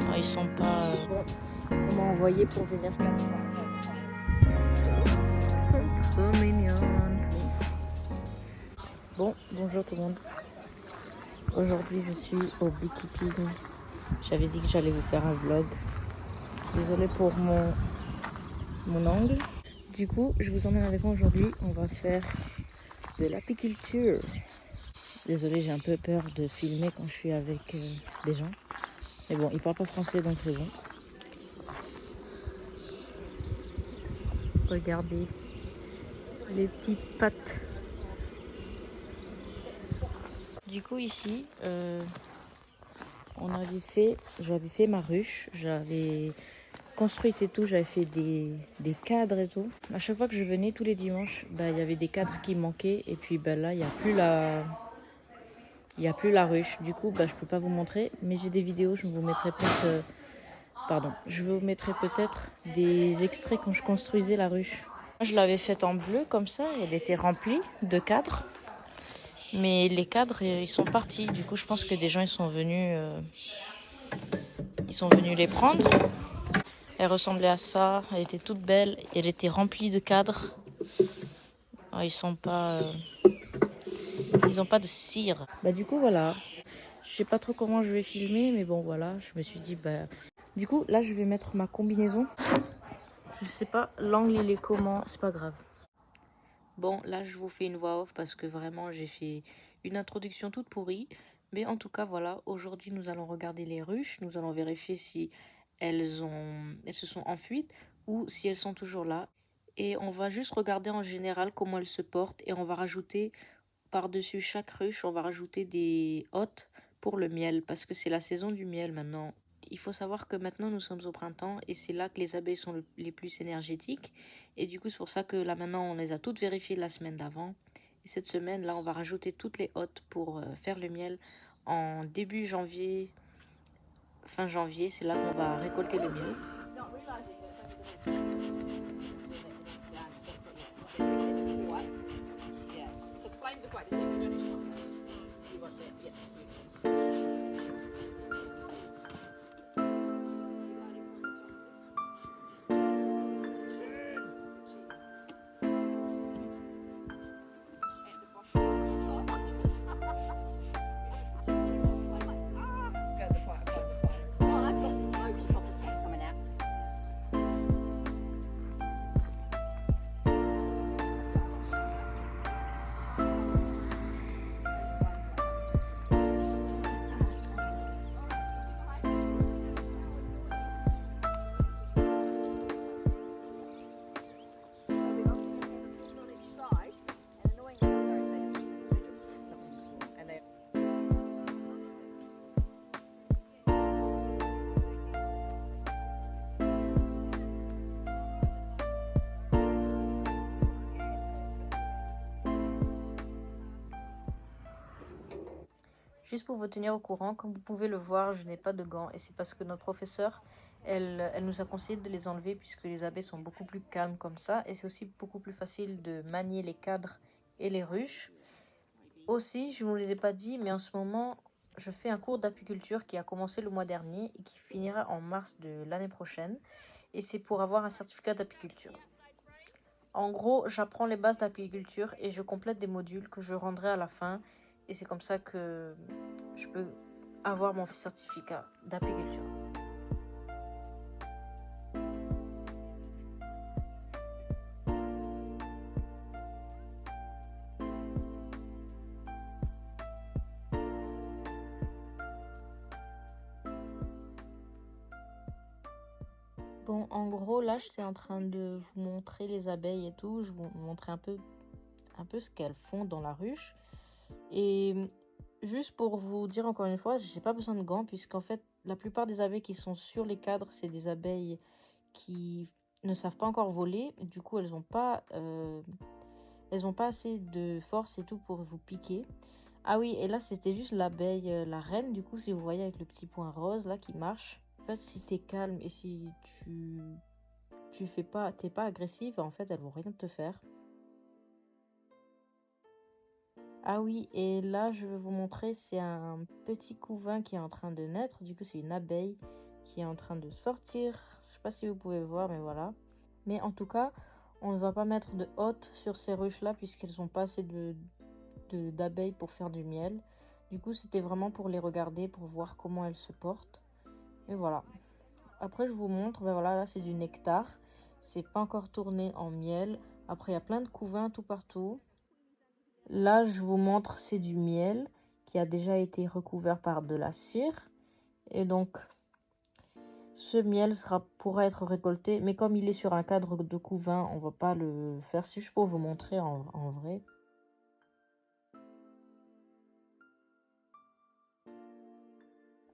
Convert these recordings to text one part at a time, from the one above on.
Ah, ils sont pas... On m'a envoyé pour venir faire trop mignonnes. Bon, bonjour tout le monde. Aujourd'hui, je suis au beekeeping. J'avais dit que j'allais vous faire un vlog. Désolée pour mon angle. Du coup, je vous emmène avec moi aujourd'hui. On va faire de l'apiculture. Désolée, j'ai un peu peur de filmer quand je suis avec des gens. Mais bon, ils parlent pas français, donc c'est bon. Regardez les petites pattes. Du coup, ici, j'avais fait ma ruche, j'avais construite et tout, j'avais fait des cadres et tout. À chaque fois que je venais tous les dimanches, il y avait des cadres qui manquaient et puis là, il n'y a plus la ruche. Du coup, je peux pas vous montrer, mais j'ai des vidéos, je vous mettrai peut-être des extraits quand je construisais la ruche. Moi, je l'avais faite en bleu comme ça, elle était remplie de cadres. Mais les cadres, ils sont partis. Du coup, je pense que des gens, ils sont venus les prendre. Elle ressemblait à ça. Elle était toute belle. Elle était remplie de cadres. Ah, ils ont pas de cire. Du coup, voilà. Je sais pas trop comment je vais filmer, mais bon, voilà. Je me suis dit, du coup, là, je vais mettre ma combinaison. Je sais pas, l'angle, il est comment. C'est pas grave. Bon, là, je vous fais une voix off parce que vraiment, j'ai fait une introduction toute pourrie. Mais en tout cas, voilà, aujourd'hui, nous allons regarder les ruches. Nous allons vérifier si elles se sont enfuies ou si elles sont toujours là. Et on va juste regarder en général comment elles se portent. Et on va rajouter, par-dessus chaque ruche, on va rajouter des hôtes pour le miel. Parce que c'est la saison du miel maintenant. Il faut savoir que maintenant nous sommes au printemps et c'est là que les abeilles sont les plus énergétiques. Et du coup, c'est pour ça que là maintenant, on les a toutes vérifiées la semaine d'avant. Et cette semaine, là, on va rajouter toutes les hôtes pour faire le miel en début janvier, fin janvier. C'est là qu'on va récolter le miel. Juste pour vous tenir au courant, comme vous pouvez le voir, je n'ai pas de gants et c'est parce que notre professeure, elle nous a conseillé de les enlever puisque les abeilles sont beaucoup plus calmes comme ça et c'est aussi beaucoup plus facile de manier les cadres et les ruches. Aussi, je ne vous les ai pas dit, mais en ce moment, je fais un cours d'apiculture qui a commencé le mois dernier et qui finira en mars de l'année prochaine et c'est pour avoir un certificat d'apiculture. En gros, j'apprends les bases d'apiculture et je complète des modules que je rendrai à la fin. Et c'est comme ça que je peux avoir mon certificat d'apiculture. Bon, en gros, là, j'étais en train de vous montrer les abeilles et tout. Je vous montrer un peu ce qu'elles font dans la ruche. Et juste pour vous dire encore une fois, j'ai pas besoin de gants puisqu'en fait, la plupart des abeilles qui sont sur les cadres, c'est des abeilles qui ne savent pas encore voler. Du coup, elles n'ont pas assez de force et tout pour vous piquer. Ah oui, et là, c'était juste l'abeille, la reine. Du coup, si vous voyez avec le petit point rose là qui marche. En fait, si t'es calme et si t'es pas agressive, en fait, elles vont rien te faire. Ah oui, et là, je vais vous montrer, c'est un petit couvain qui est en train de naître. Du coup, c'est une abeille qui est en train de sortir. Je sais pas si vous pouvez voir, mais voilà. Mais en tout cas, on ne va pas mettre de hôtes sur ces ruches-là puisqu'elles n'ont pas assez d'abeilles pour faire du miel. Du coup, c'était vraiment pour les regarder, pour voir comment elles se portent. Et voilà. Après, je vous montre, ben voilà, là, c'est du nectar. C'est pas encore tourné en miel. Après, il y a plein de couvains tout partout. Là, je vous montre, c'est du miel qui a déjà été recouvert par de la cire. Et donc, ce miel pourra être récolté. Mais comme il est sur un cadre de couvain, on va pas le faire. Si je peux vous montrer en vrai.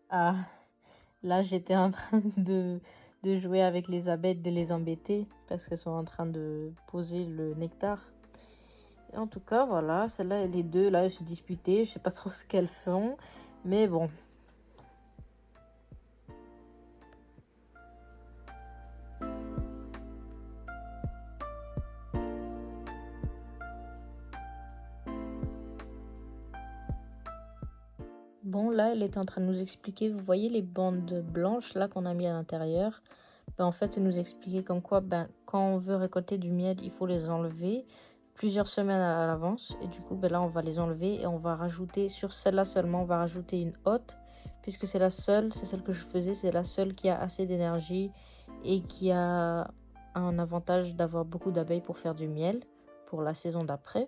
Ah, là, j'étais en train de jouer avec les abeilles, de les embêter parce qu'elles sont en train de poser le nectar. Et en tout cas, voilà, celle-là, les deux, là, elles se disputaient. Je sais pas trop ce qu'elles font, mais bon. Bon, là, elle est en train de nous expliquer, vous voyez les bandes blanches là qu'on a mis à l'intérieur. Ben, en fait, elle nous expliquait comme quoi, ben, quand on veut récolter du miel, il faut les enlever plusieurs semaines à l'avance. Et du coup, ben, là, on va les enlever et on va rajouter, sur celle-là seulement, on va rajouter une hôte. Puisque c'est la seule, c'est celle que je faisais, c'est la seule qui a assez d'énergie et qui a un avantage d'avoir beaucoup d'abeilles pour faire du miel pour la saison d'après.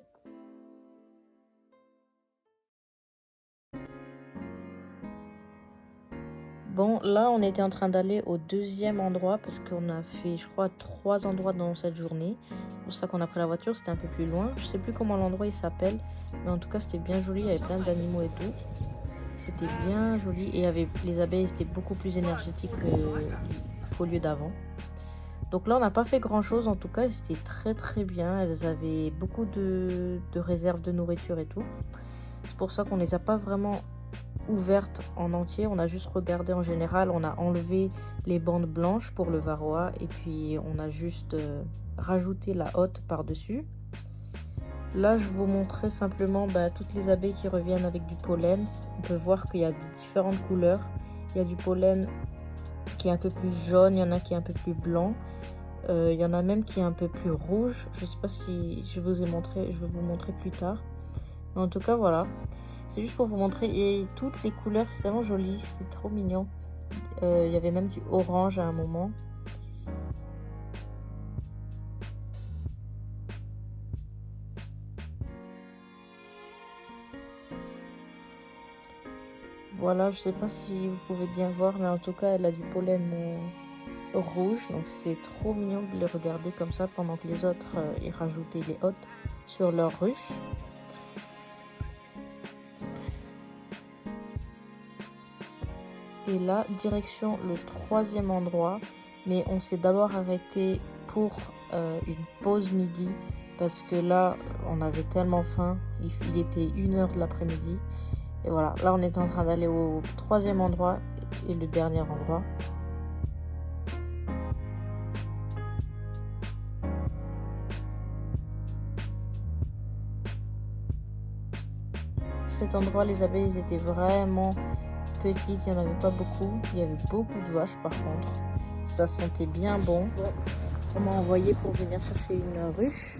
Bon, là, on était en train d'aller au deuxième endroit parce qu'on a fait, je crois, 3 endroits dans cette journée. C'est pour ça qu'on a pris la voiture, c'était un peu plus loin. Je sais plus comment l'endroit il s'appelle, mais en tout cas, c'était bien joli. Il y avait plein d'animaux et tout. C'était bien joli et il y avait, les abeilles étaient beaucoup plus énergétiques qu'au lieu d'avant. Donc là, on n'a pas fait grand-chose. En tout cas, c'était très très bien. Elles avaient beaucoup de réserves de nourriture et tout. C'est pour ça qu'on les a pas vraiment ouverte en entier, on a juste regardé en général, on a enlevé les bandes blanches pour le varroa et puis on a juste rajouté la hôte par dessus. Là je vous montrais simplement toutes les abeilles qui reviennent avec du pollen. On peut voir qu'il y a différentes couleurs, il y a du pollen qui est un peu plus jaune, il y en a qui est un peu plus blanc, il y en a même qui est un peu plus rouge. Je sais pas si je vous ai montré, je vais vous montrer plus tard. Mais en tout cas voilà, c'est juste pour vous montrer, et toutes les couleurs, c'est tellement joli, c'est trop mignon. Il y avait même du orange à un moment. Voilà, je sais pas si vous pouvez bien voir, mais en tout cas elle a du pollen rouge, donc c'est trop mignon de les regarder comme ça pendant que les autres ils rajoutaient les hôtes sur leur ruche. Et là, direction le troisième endroit, mais on s'est d'abord arrêté pour une pause midi parce que là, on avait tellement faim, il était 1h de l'après-midi. Et voilà, là on est en train d'aller au troisième endroit et le dernier endroit. Cet endroit, les abeilles étaient vraiment petites, il n'y en avait pas beaucoup. Il y avait beaucoup de vaches par contre. Ça sentait bien bon. On m'a envoyé pour venir chercher une ruche.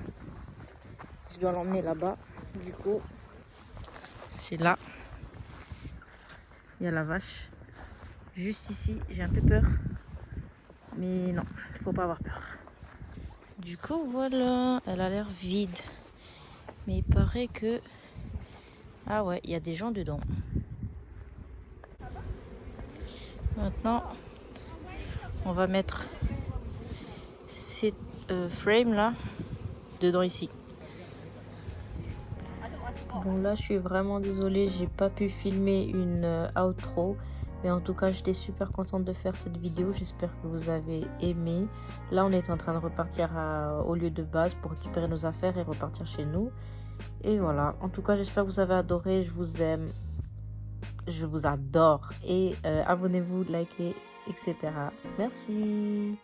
Je dois l'emmener là-bas. Du coup, c'est là. Il y a la vache. Juste ici, j'ai un peu peur. Mais non, il faut pas avoir peur. Du coup, voilà, elle a l'air vide. Mais il paraît que... Ah ouais, il y a des gens dedans. Maintenant, on va mettre ces frames là dedans ici. Bon là, je suis vraiment désolée, j'ai pas pu filmer une outro. Mais en tout cas, j'étais super contente de faire cette vidéo. J'espère que vous avez aimé. Là, on est en train de repartir au lieu de base pour récupérer nos affaires et repartir chez nous. Et voilà. En tout cas, j'espère que vous avez adoré. Je vous aime. Je vous adore. Et abonnez-vous, likez, etc. Merci.